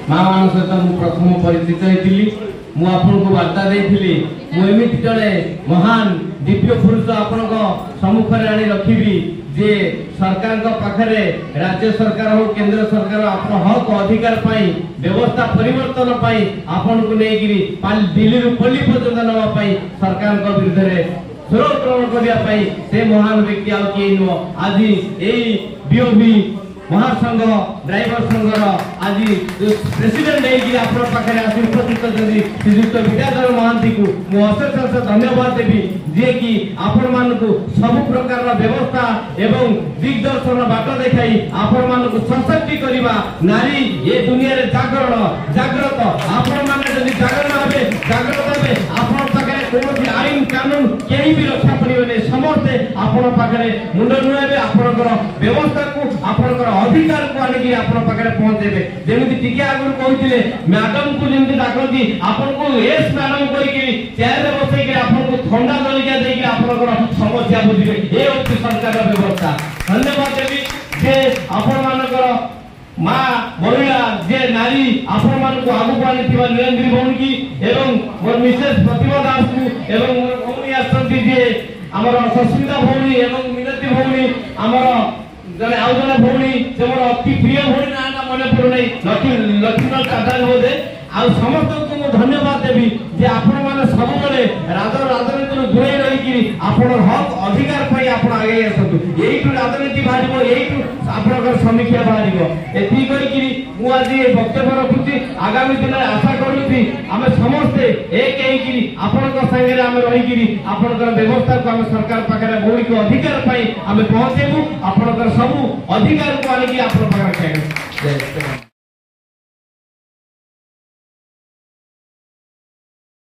माँ मान सहित मु प्रथम परिचित होती मु आपन को वार्ता देइथिली मु एमिति जड़े महान दिव्य पुरुष आपण सम्मुख रे आनी रखिबी जे सरकार का पाखरे राज्य सरकार हो केंद्र सरकार आपन हक अधिकार पाई व्यवस्था परिवर्तन पाई आपन को लेगिरी दिल्ली रु पल्ली पर्यंत नवा पाई सरकार का विरुद्ध रे स्वर ग्रहण करिया पाई से महान व्यक्ति आ के नो आज एई बीओबी महासंघ ड्राइवर संघर आज प्रेसिडेंट होगी आप आसी उपस्थित अच्छी श्रीजुक्त विद्याधर महांती को मुझे धन्यवाद देवी जी कि आपण मान सब प्रकार व्यवस्था एवं दिग्दर्शन बाट देखाई आपण मान सशक्ति करवा नारी ये दुनिया रे जागरण जागृत आपण माने जदि जागरण हेबे जागृत हेबे आपण पाखरे कोनोसी आईन कानून केही भी रक्षा करिबे समस्ते आपण पाखरे मुंड नुएबे आपनकर व्यवस्था को आपनकर अधिकार को आनिकी आपण पाखरे पहुंचेबे जेमिति टिके आगुर कहथिले मैडम को जेमिति डाकती आपण को एस मैडम कहिकी चेयर रे बसै के आपण को ठंडा जलिका देई के आपनकर समस्या बुझिबे ए होछि सरकार व्यवस्था धन्यवाद देवी जे आपण मानकर माँ महिला जे नारी आपण मान को आगु पानी थिबा निरंजनी भवन की एवं मोर मिसेस प्रतिभा दास को एवं मोर भौणी आसंती जे हमर सस्मिता भौणी एवं मिनती भौणी हमर जने आउ जने भौणी जे मोर अति प्रिय भौणी नाटा मने पड़ो नै लक्ष्मीनाथ काका होदे आ समस्त को मु धन्यवाद देबी जे आपण माने सब बेले राजनीति रो दूरे रही कि आपण हक अधिकार पाई आपण आगे आसतु एई राजनीति बाहरिबो एई आपनकर समीक्षा बाहरिबो एति करी कि मु आज ए वक्तव्य रखुची आगामी दिन आशा करूची आमे समस्त एक हेई कि आपनकर संगे रे आमे रही कि आपनकर व्यवस्था को आमे सरकार पाखरे मौलिक अधिकार पाई आमे पहुंचेबु आपनकर सब अधिकार को आनी कि आपन पाखरे